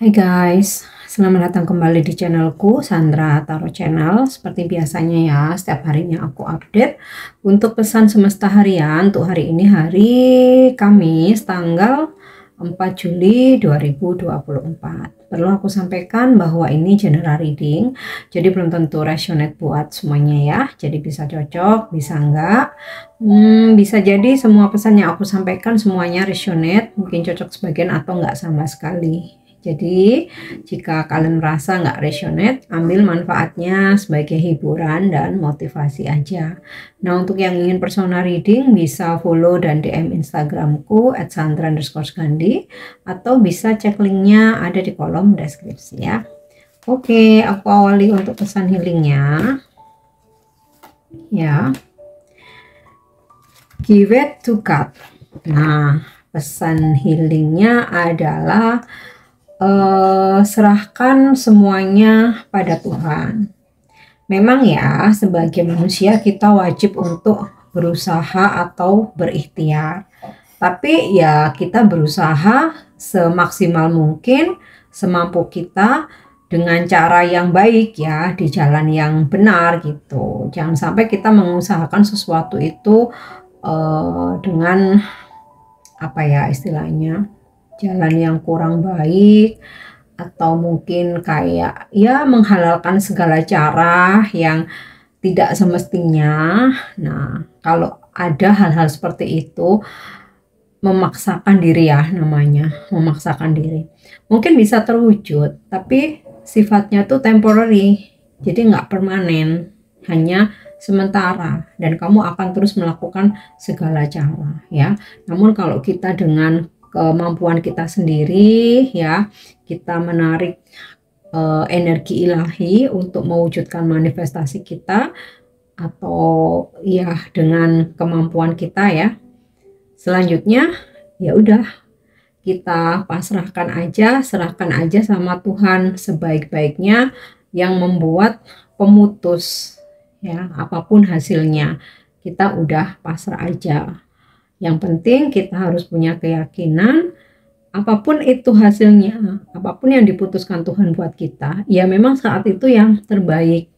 Hai guys, selamat datang kembali di channelku Sandra Tarot Channel. Seperti biasanya ya, setiap harinya aku update untuk pesan semesta harian. Untuk hari ini hari Kamis tanggal 4 Juli 2024. Perlu aku sampaikan bahwa ini general reading, jadi belum tentu resonate buat semuanya ya. Jadi bisa cocok, bisa enggak. Bisa jadi semua pesan yang aku sampaikan semuanya resonate, mungkin cocok sebagian atau enggak sama sekali. Jadi jika kalian merasa nggak resonate, ambil manfaatnya sebagai hiburan dan motivasi aja. Nah, untuk yang ingin personal reading bisa follow dan DM Instagramku @sandra_gandhi atau bisa cek linknya ada di kolom deskripsi ya. Oke, aku awali untuk pesan healingnya ya. Give it to God. Nah, pesan healingnya adalah serahkan semuanya pada Tuhan. Memang ya, sebagai manusia kita wajib untuk berusaha atau berikhtiar. Tapi ya kita berusaha semaksimal mungkin, semampu kita dengan cara yang baik ya, di jalan yang benar gitu. Jangan sampai kita mengusahakan sesuatu itu dengan apa ya istilahnya, jalan yang kurang baik, atau mungkin kayak ya menghalalkan segala cara yang tidak semestinya. Nah, kalau ada hal-hal seperti itu, memaksakan diri ya namanya, memaksakan diri. Mungkin bisa terwujud, tapi sifatnya tuh temporary, jadi nggak permanen, hanya sementara, dan kamu akan terus melakukan segala cara ya. Namun kalau kita dengan kemampuan kita sendiri ya, kita menarik energi ilahi untuk mewujudkan manifestasi kita, atau ya dengan kemampuan kita ya. Selanjutnya ya udah, kita pasrahkan aja, serahkan aja sama Tuhan sebaik-baiknya yang membuat pemutus ya, apapun hasilnya kita udah pasrah aja. Yang penting kita harus punya keyakinan, apapun itu hasilnya, apapun yang diputuskan Tuhan buat kita, ya memang saat itu yang terbaik.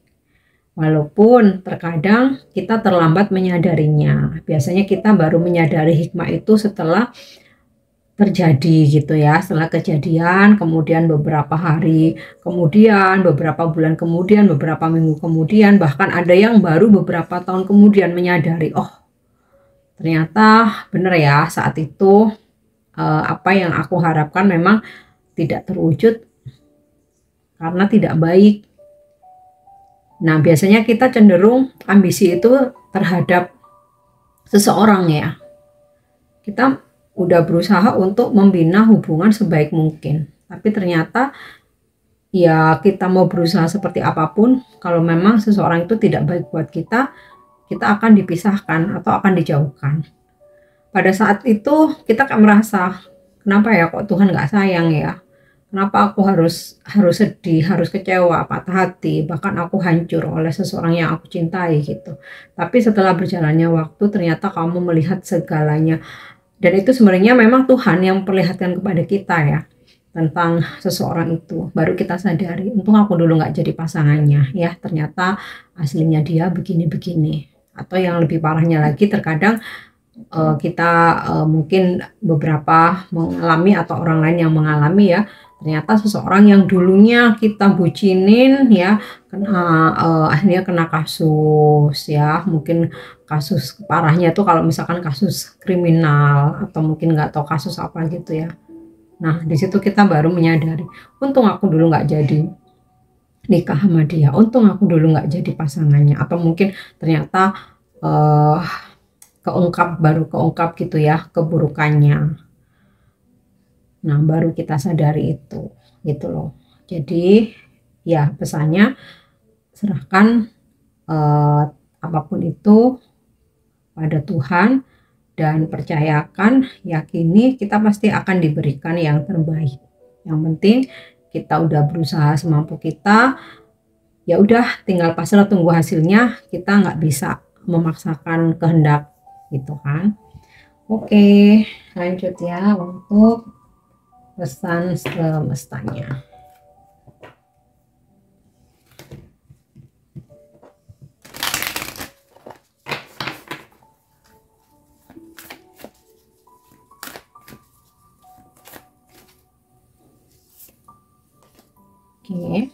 Walaupun terkadang kita terlambat menyadarinya. Biasanya kita baru menyadari hikmah itu setelah terjadi gitu ya, setelah kejadian, kemudian beberapa hari kemudian, beberapa bulan kemudian, beberapa minggu kemudian, bahkan ada yang baru beberapa tahun kemudian menyadari, oh ternyata benar ya saat itu apa yang aku harapkan memang tidak terwujud karena tidak baik. Nah, biasanya kita cenderung ambisi itu terhadap seseorang ya. Kita udah berusaha untuk membina hubungan sebaik mungkin, tapi ternyata ya kita mau berusaha seperti apapun, kalau memang seseorang itu tidak baik buat kita, kita akan dipisahkan atau akan dijauhkan. Pada saat itu kita akan merasa, kenapa ya kok Tuhan nggak sayang ya? Kenapa aku harus sedih, harus kecewa, patah hati, bahkan aku hancur oleh seseorang yang aku cintai gitu. Tapi setelah berjalannya waktu, ternyata kamu melihat segalanya. Dan itu sebenarnya memang Tuhan yang memperlihatkan kepada kita ya, tentang seseorang itu. Baru kita sadari, untung aku dulu nggak jadi pasangannya ya, ternyata aslinya dia begini-begini. Atau yang lebih parahnya lagi, terkadang kita mungkin beberapa mengalami atau orang lain yang mengalami ya, ternyata seseorang yang dulunya kita bucinin ya, akhirnya kena kasus ya, mungkin kasus parahnya tuh kalau misalkan kasus kriminal atau mungkin nggak tahu kasus apa gitu ya. Nah, di situ kita baru menyadari, untung aku dulu nggak jadi nikah sama dia, untung aku dulu nggak jadi pasangannya, atau mungkin ternyata baru keungkap gitu ya keburukannya. Nah, baru kita sadari itu gitu loh. Jadi ya pesannya, serahkan apapun itu pada Tuhan dan percayakan, yakini kita pasti akan diberikan yang terbaik. Yang penting kita udah berusaha semampu kita, ya udah tinggal pasrah tunggu hasilnya. Kita nggak bisa memaksakan kehendak gitu kan. Oke, lanjut ya untuk pesan semestanya. Oke.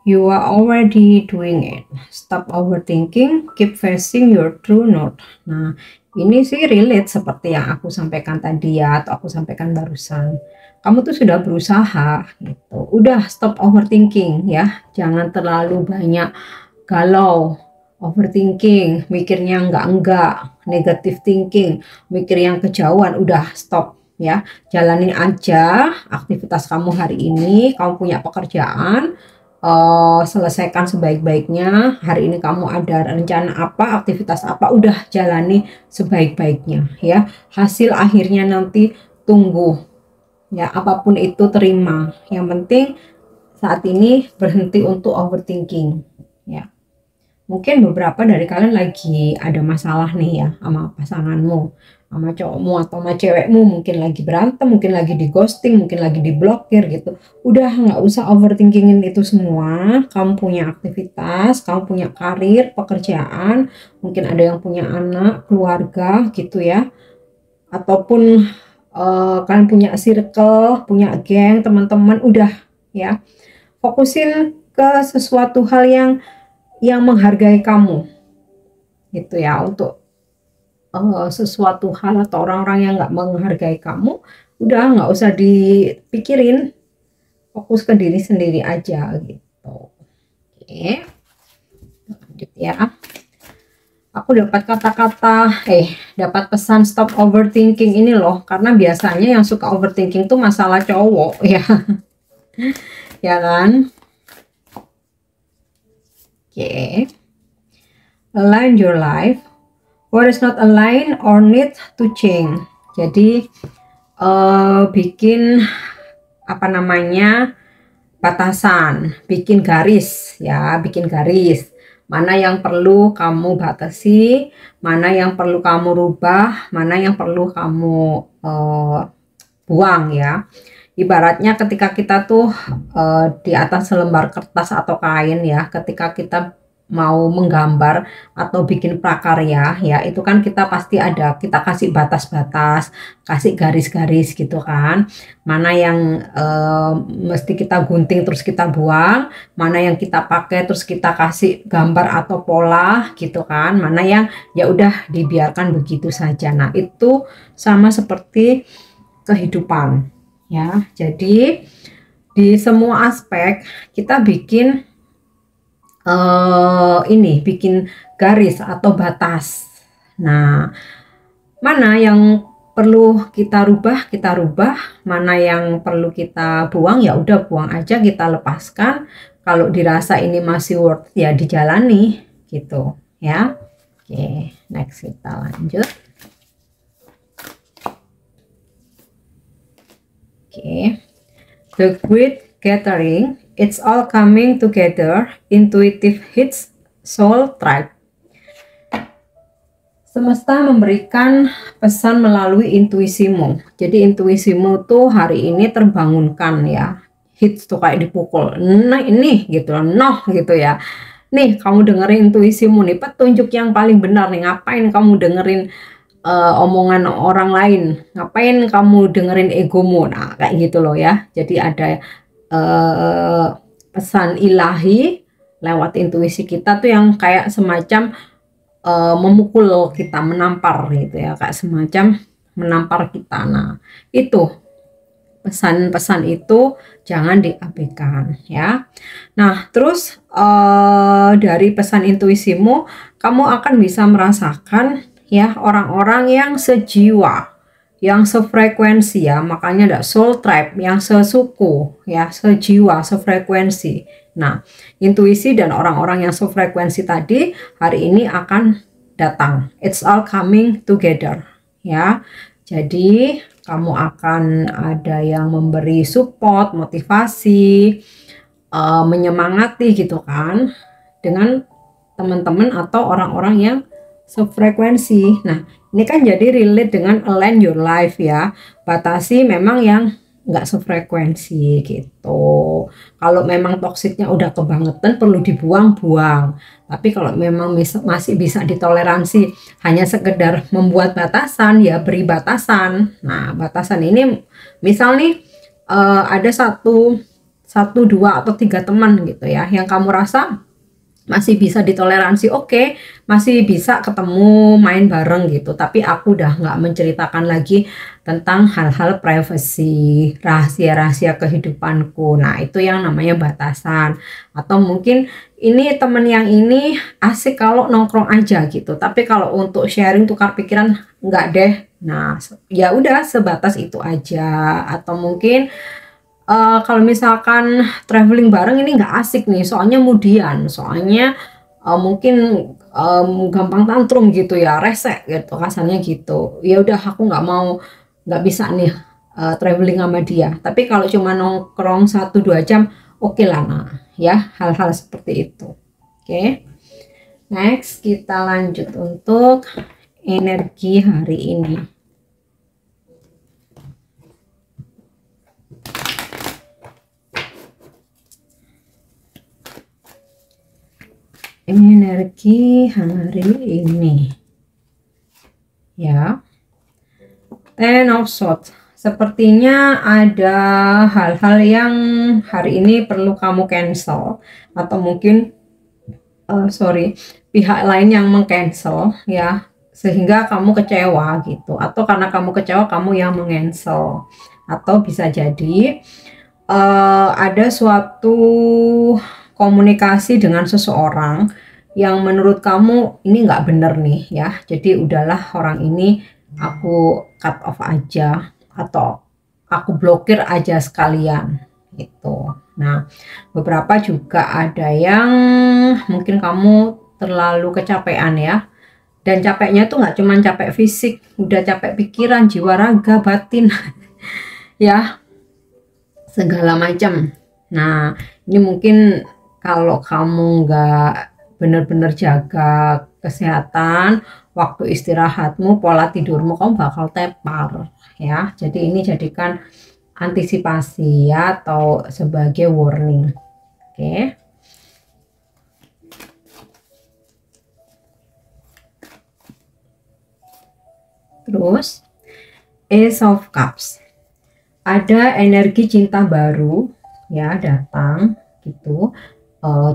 You are already doing it. Stop overthinking, keep facing your true north. Nah, ini sih relate seperti yang aku sampaikan tadi ya, atau aku sampaikan barusan. Kamu tuh sudah berusaha gitu. Udah stop overthinking ya. Jangan terlalu banyak galau, overthinking, mikirnya enggak, negative thinking, mikir yang kejauhan, udah stop ya. Jalanin aja aktivitas kamu hari ini. Kamu punya pekerjaan, selesaikan sebaik-baiknya. Hari ini kamu ada rencana apa, aktivitas apa, udah jalani sebaik-baiknya ya. Hasil akhirnya nanti tunggu ya, apapun itu terima. Yang penting saat ini berhenti untuk overthinking ya. Mungkin beberapa dari kalian lagi ada masalah nih ya sama pasanganmu, sama cowokmu atau sama cewekmu, mungkin lagi berantem, mungkin lagi di ghosting, mungkin lagi diblokir gitu. Udah nggak usah overthinkingin itu semua. Kamu punya aktivitas, kamu punya karir, pekerjaan, mungkin ada yang punya anak, keluarga gitu ya. Ataupun kalian punya circle, punya geng, teman-teman, udah ya. Fokusin ke sesuatu hal yang menghargai kamu gitu ya. Untuk sesuatu hal atau orang-orang yang nggak menghargai kamu, udah nggak usah dipikirin, fokus ke diri sendiri aja gitu. Oke, lanjut ya. Aku dapat kata-kata dapat pesan stop overthinking ini loh, karena biasanya yang suka overthinking tuh masalah cowok ya. Ya kan. Oke. Align your life. What is not aligned or need to change. Jadi bikin apa namanya, batasan, bikin garis ya, bikin garis. Mana yang perlu kamu batasi, mana yang perlu kamu rubah, mana yang perlu kamu buang ya. Ibaratnya ketika kita tuh di atas selembar kertas atau kain ya, ketika kita mau menggambar atau bikin prakarya ya, itu kan kita pasti ada, kita kasih batas-batas, kasih garis-garis gitu kan. Mana yang mesti kita gunting terus kita buang, mana yang kita pakai terus kita kasih gambar atau pola gitu kan, mana yang ya udah dibiarkan begitu saja. Nah, itu sama seperti kehidupan ya. Jadi di semua aspek kita bikin bikin garis atau batas. Nah, mana yang perlu kita rubah, mana yang perlu kita buang ya udah buang aja, kita lepaskan. Kalau dirasa ini masih worth ya dijalani gitu ya. Oke, next kita lanjut. Oke. The Great Gathering, it's all coming together, intuitive hits, soul tribe. Semesta memberikan pesan melalui intuisimu. Jadi intuisimu tuh hari ini terbangunkan ya. Hits tuh kayak dipukul. Nah ini gitu, noh gitu ya. Nih kamu dengerin intuisimu nih, petunjuk yang paling benar nih. Ngapain kamu dengerin omongan orang lain? Ngapain kamu dengerin egomu? Nah kayak gitu loh ya. Jadi ada pesan ilahi lewat intuisi kita tuh yang kayak semacam memukul kita, menampar gitu ya, kayak semacam menampar kita. Nah itu pesan-pesan itu jangan diabaikan ya. Nah terus dari pesan intuisimu kamu akan bisa merasakan ya orang-orang yang sejiwa, yang sefrekuensi ya, makanya ada soul tribe, yang sesuku ya, sejiwa, sefrekuensi. Nah, intuisi dan orang-orang yang sefrekuensi tadi hari ini akan datang. It's all coming together ya. Jadi kamu akan ada yang memberi support, motivasi, menyemangati gitu kan, dengan teman-teman atau orang-orang yang sefrekuensi. Nah, ini kan jadi relate dengan align your life ya. Batasi memang yang nggak sefrekuensi gitu. Kalau memang toksiknya udah kebangetan perlu dibuang-buang. Tapi kalau memang masih bisa ditoleransi, hanya sekedar membuat batasan, ya beri batasan. Nah, batasan ini misal nih ada satu dua atau tiga teman gitu ya yang kamu rasa masih bisa ditoleransi, oke, masih bisa ketemu main bareng gitu, tapi aku udah nggak menceritakan lagi tentang hal-hal privasi, rahasia-rahasia kehidupanku. Nah, itu yang namanya batasan. Atau mungkin ini temen yang ini asik kalau nongkrong aja gitu, tapi kalau untuk sharing tukar pikiran nggak deh. Nah, ya udah sebatas itu aja. Atau mungkin kalau misalkan traveling bareng ini nggak asik nih, soalnya soalnya mungkin gampang tantrum gitu ya, rese gitu, kasarnya gitu. Ya udah aku nggak bisa nih traveling sama dia. Tapi kalau cuma nongkrong 1-2 jam, oke lah, nah ya, hal-hal seperti itu. Oke, next kita lanjut untuk energi hari ini. Energi hari ini ya, Ten of Swords. Sepertinya ada hal-hal yang hari ini perlu kamu cancel, atau mungkin pihak lain yang meng-cancel ya, sehingga kamu kecewa gitu, atau karena kamu kecewa kamu yang meng-cancel, atau bisa jadi ada suatu komunikasi dengan seseorang yang menurut kamu ini nggak bener nih ya, jadi udahlah orang ini aku cut off aja, atau aku blokir aja sekalian itu. Nah, beberapa juga ada yang mungkin kamu terlalu kecapean ya, dan capeknya tuh nggak cuma capek fisik, udah capek pikiran, jiwa, raga, batin ya, segala macam. Nah, ini mungkin kalau kamu nggak benar-benar jaga kesehatan, waktu istirahatmu, pola tidurmu, kamu bakal tepar ya. Jadi ini jadikan antisipasi ya, atau sebagai warning. Oke. Terus Ace of Cups. Ada energi cinta baru ya datang gitu.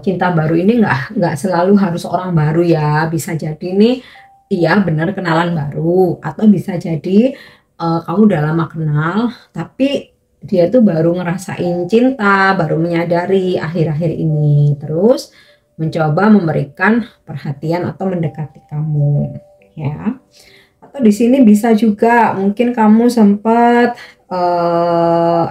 Cinta baru ini nggak selalu harus orang baru ya, bisa jadi nih iya benar kenalan baru, atau bisa jadi kamu udah lama kenal tapi dia tuh baru ngerasain cinta, baru menyadari akhir-akhir ini, terus mencoba memberikan perhatian atau mendekati kamu ya. Atau di sini bisa juga mungkin kamu sempat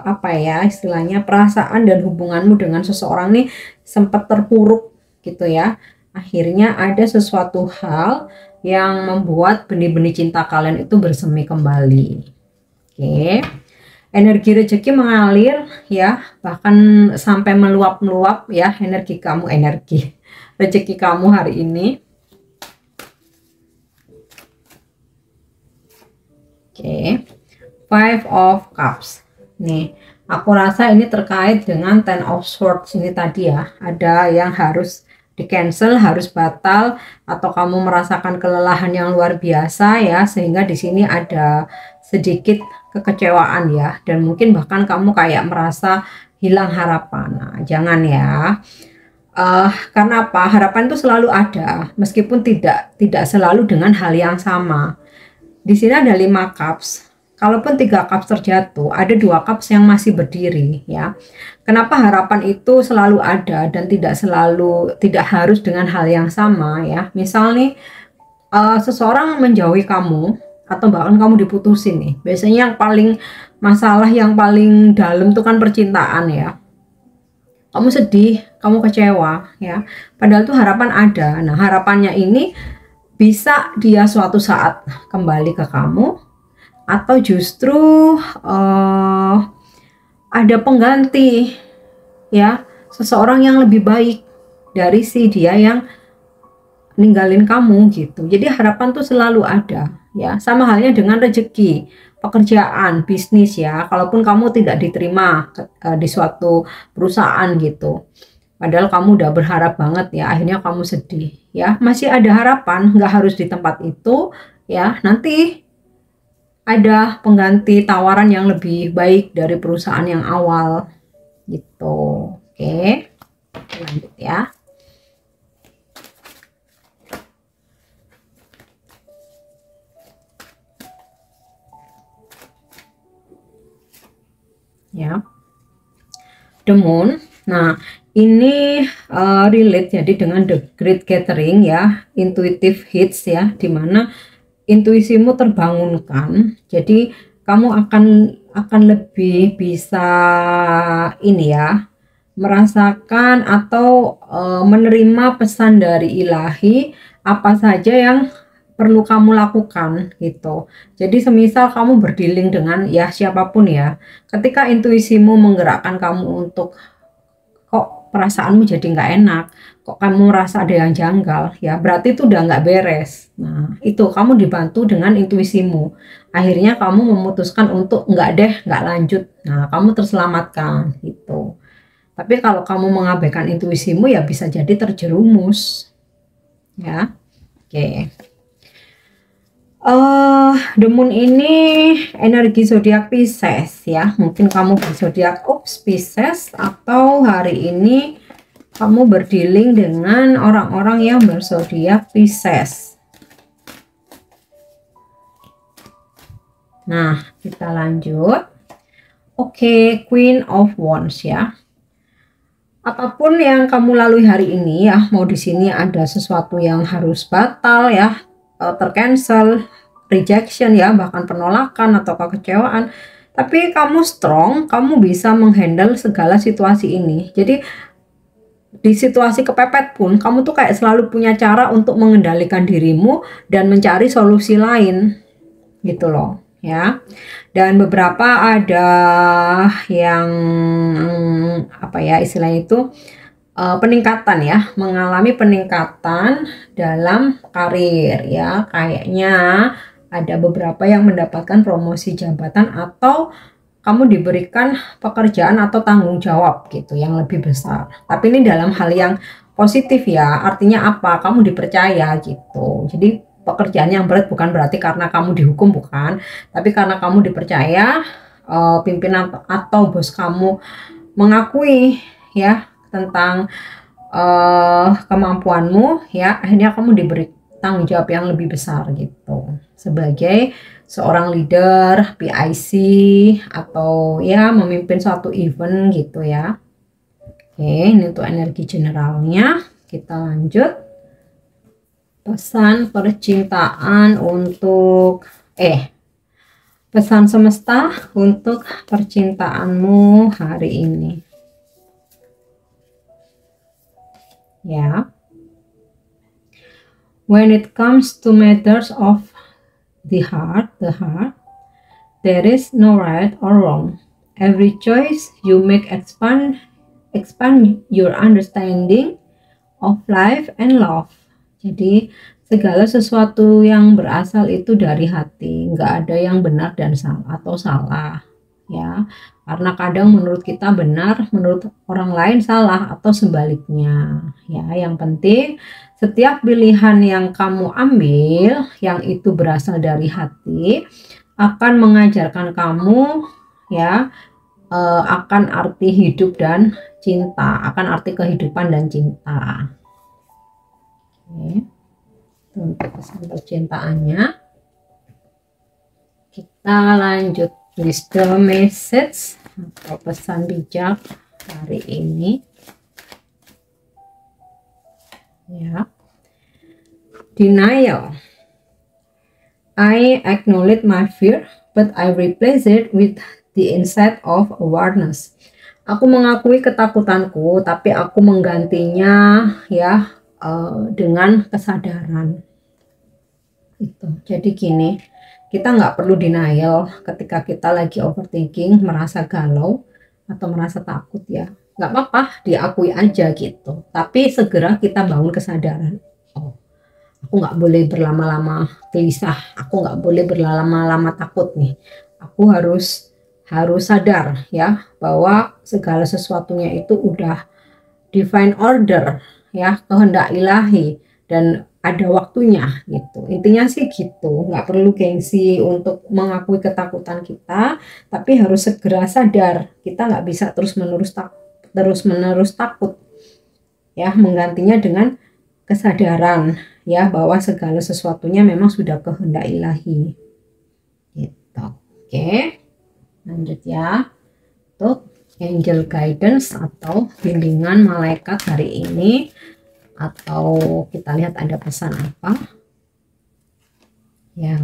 apa ya istilahnya, perasaan dan hubunganmu dengan seseorang nih sempat terpuruk gitu ya. Akhirnya ada sesuatu hal yang membuat benih-benih cinta kalian itu bersemi kembali. Oke. Energi rezeki mengalir ya, bahkan sampai meluap-meluap ya energi rezeki kamu hari ini. Oke. Five of Cups. Nih, aku rasa ini terkait dengan Ten of Swords ini tadi ya. Ada yang harus di cancel, harus batal, atau kamu merasakan kelelahan yang luar biasa ya, sehingga di sini ada sedikit kekecewaan ya, dan mungkin bahkan kamu kayak merasa hilang harapan. Nah, jangan ya. Karena apa? Harapan itu selalu ada, meskipun tidak selalu dengan hal yang sama. Di sini ada 5 cups. Kalaupun 3 cups terjatuh, ada 2 cups yang masih berdiri ya. Kenapa harapan itu selalu ada dan tidak harus dengan hal yang sama ya. Misal nih seseorang menjauhi kamu, atau bahkan kamu diputusin nih. Biasanya masalah yang paling dalam tuh kan percintaan ya. Kamu sedih, kamu kecewa ya. Padahal tuh harapan ada. Nah, harapannya ini bisa dia suatu saat kembali ke kamu, atau justru ada pengganti ya, seseorang yang lebih baik dari si dia yang ninggalin kamu gitu. Jadi harapan tuh selalu ada ya. Sama halnya dengan rezeki, pekerjaan, bisnis ya. Kalaupun kamu tidak diterima di suatu perusahaan gitu, padahal kamu udah berharap banget ya, akhirnya kamu sedih ya. Masih ada harapan, nggak harus di tempat itu ya. Nanti ada pengganti tawaran yang lebih baik dari perusahaan yang awal gitu. Oke, lanjut ya. Ya, The Moon. Nah, ini relate jadi dengan The Great Gathering ya, intuitive hits ya, dimana intuisimu terbangunkan. Jadi kamu akan lebih bisa ini ya, merasakan atau menerima pesan dari ilahi apa saja yang perlu kamu lakukan gitu. Jadi semisal kamu berdealing dengan ya siapapun ya, ketika intuisimu menggerakkan kamu untuk kok perasaanmu jadi nggak enak, kok kamu merasa ada yang janggal, ya berarti itu udah nggak beres. Nah itu kamu dibantu dengan intuisimu. Akhirnya kamu memutuskan untuk nggak deh, nggak lanjut. Nah kamu terselamatkan gitu. Tapi kalau kamu mengabaikan intuisimu ya bisa jadi terjerumus. Ya, oke. The Moon ini energi zodiak Pisces ya. Mungkin kamu berzodiak Pisces atau hari ini kamu berdealing dengan orang-orang yang berzodiak Pisces. Nah, kita lanjut. Oke, Queen of Wands ya. Apapun yang kamu lalui hari ini ya, mau di sini ada sesuatu yang harus batal ya, tercancel, rejection ya, bahkan penolakan atau kekecewaan, tapi kamu strong, kamu bisa menghandle segala situasi ini. Jadi di situasi kepepet pun kamu tuh kayak selalu punya cara untuk mengendalikan dirimu dan mencari solusi lain gitu loh ya. Dan beberapa ada yang apa ya istilahnya itu peningkatan ya, mengalami peningkatan dalam karir ya. Kayaknya ada beberapa yang mendapatkan promosi jabatan atau kamu diberikan pekerjaan atau tanggung jawab gitu yang lebih besar. Tapi ini dalam hal yang positif ya, artinya apa? Kamu dipercaya gitu. Jadi pekerjaan yang berat bukan berarti karena kamu dihukum, bukan, tapi karena kamu dipercaya, pimpinan atau bos kamu mengakui ya tentang kemampuanmu ya, akhirnya kamu diberi tanggung jawab yang lebih besar gitu sebagai seorang leader, PIC atau ya memimpin suatu event gitu ya. Oke, ini untuk energi generalnya. Kita lanjut. Pesan percintaan untuk pesan semesta untuk percintaanmu hari ini. Ya. When it comes to matters of the heart, there is no right or wrong. Every choice you make expand your understanding of life and love. Jadi segala sesuatu yang berasal itu dari hati, nggak ada yang benar dan salah ya. Karena kadang menurut kita benar, menurut orang lain salah atau sebaliknya ya. Yang penting setiap pilihan yang kamu ambil yang itu berasal dari hati akan mengajarkan kamu ya akan arti hidup dan cinta, akan arti kehidupan dan cinta. Oke. Untuk pesan percintaannya kita lanjut wisdom message atau pesan bijak hari ini ya. Denial. I acknowledge my fear but I replace it with the insight of awareness. Aku mengakui ketakutanku tapi aku menggantinya ya dengan kesadaran itu. Jadi gini, kita nggak perlu denial ketika kita lagi overthinking, merasa galau atau merasa takut ya, nggak apa-apa, diakui aja gitu, tapi segera kita bangun kesadaran. Oh, Aku nggak boleh berlama-lama gelisah, aku nggak boleh berlama-lama takut nih. Aku harus sadar ya bahwa segala sesuatunya itu udah divine order ya, kehendak ilahi, dan ada waktunya gitu. Intinya sih gitu, nggak perlu gengsi untuk mengakui ketakutan kita, tapi harus segera sadar kita nggak bisa terus menerus takut ya, menggantinya dengan kesadaran ya bahwa segala sesuatunya memang sudah kehendak ilahi gitu. Oke, lanjut ya. Tuh, angel guidance atau bimbingan malaikat hari ini, atau kita lihat ada pesan apa ya.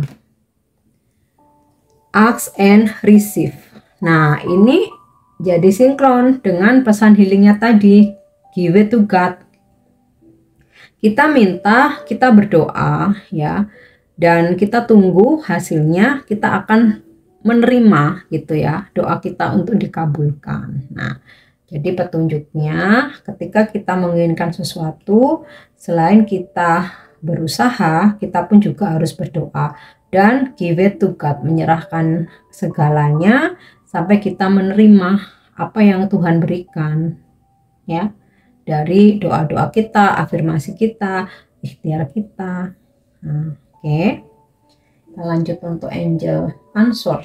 Ask and receive. Nah, ini jadi sinkron dengan pesan healingnya tadi, give it to God. Kita minta, kita berdoa ya, dan kita tunggu hasilnya, kita akan menerima gitu ya, doa kita untuk dikabulkan. Nah, jadi petunjuknya ketika kita menginginkan sesuatu, selain kita berusaha, kita pun juga harus berdoa dan give it to God, menyerahkan segalanya sampai kita menerima apa yang Tuhan berikan ya, dari doa-doa kita, afirmasi kita, ikhtiar kita. Nah, oke. Kita lanjut untuk angel answer.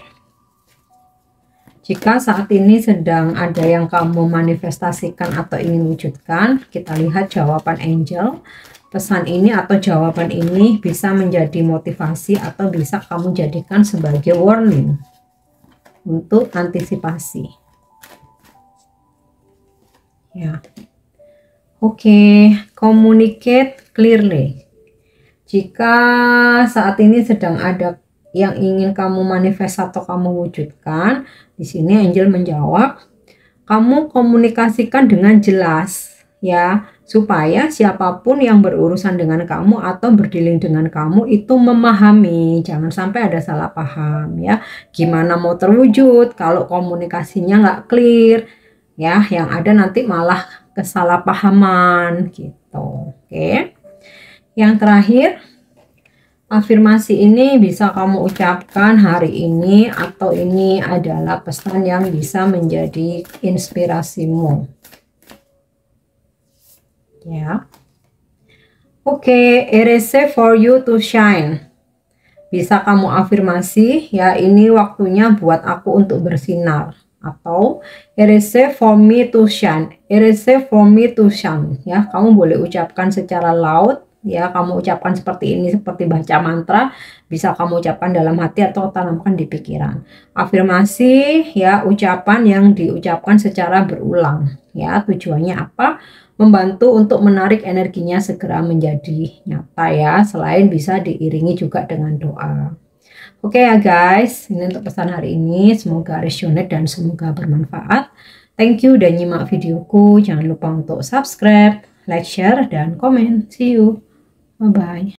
Jika saat ini sedang ada yang kamu manifestasikan atau ingin wujudkan, kita lihat jawaban angel. Pesan ini atau jawaban ini bisa menjadi motivasi atau bisa kamu jadikan sebagai warning untuk antisipasi. Ya. Oke, communicate clearly. Jika saat ini sedang ada yang ingin kamu manifest atau kamu wujudkan, di sini angel menjawab, kamu komunikasikan dengan jelas ya, supaya siapapun yang berurusan dengan kamu atau berdealing dengan kamu itu memahami. Jangan sampai ada salah paham ya. Gimana mau terwujud kalau komunikasinya nggak clear ya, yang ada nanti malah kesalahpahaman gitu. Oke. Yang terakhir, afirmasi ini bisa kamu ucapkan hari ini, atau ini adalah pesan yang bisa menjadi inspirasimu. Ya. Oke, it is safe for you to shine. Bisa kamu afirmasi, ya ini waktunya buat aku untuk bersinar. Atau it is safe for me to shine. It is safe for me to shine. Ya, kamu boleh ucapkan secara loud. Ya, kamu ucapkan seperti ini, seperti baca mantra, bisa kamu ucapkan dalam hati atau tanamkan di pikiran. Afirmasi ya, ucapan yang diucapkan secara berulang ya. Tujuannya apa? Membantu untuk menarik energinya segera menjadi nyata ya, selain bisa diiringi juga dengan doa. Oke ya guys, ini untuk pesan hari ini, semoga resonate dan semoga bermanfaat. Thank you udah nyimak videoku, jangan lupa untuk subscribe, like, share, dan komen. See you. Bye-bye.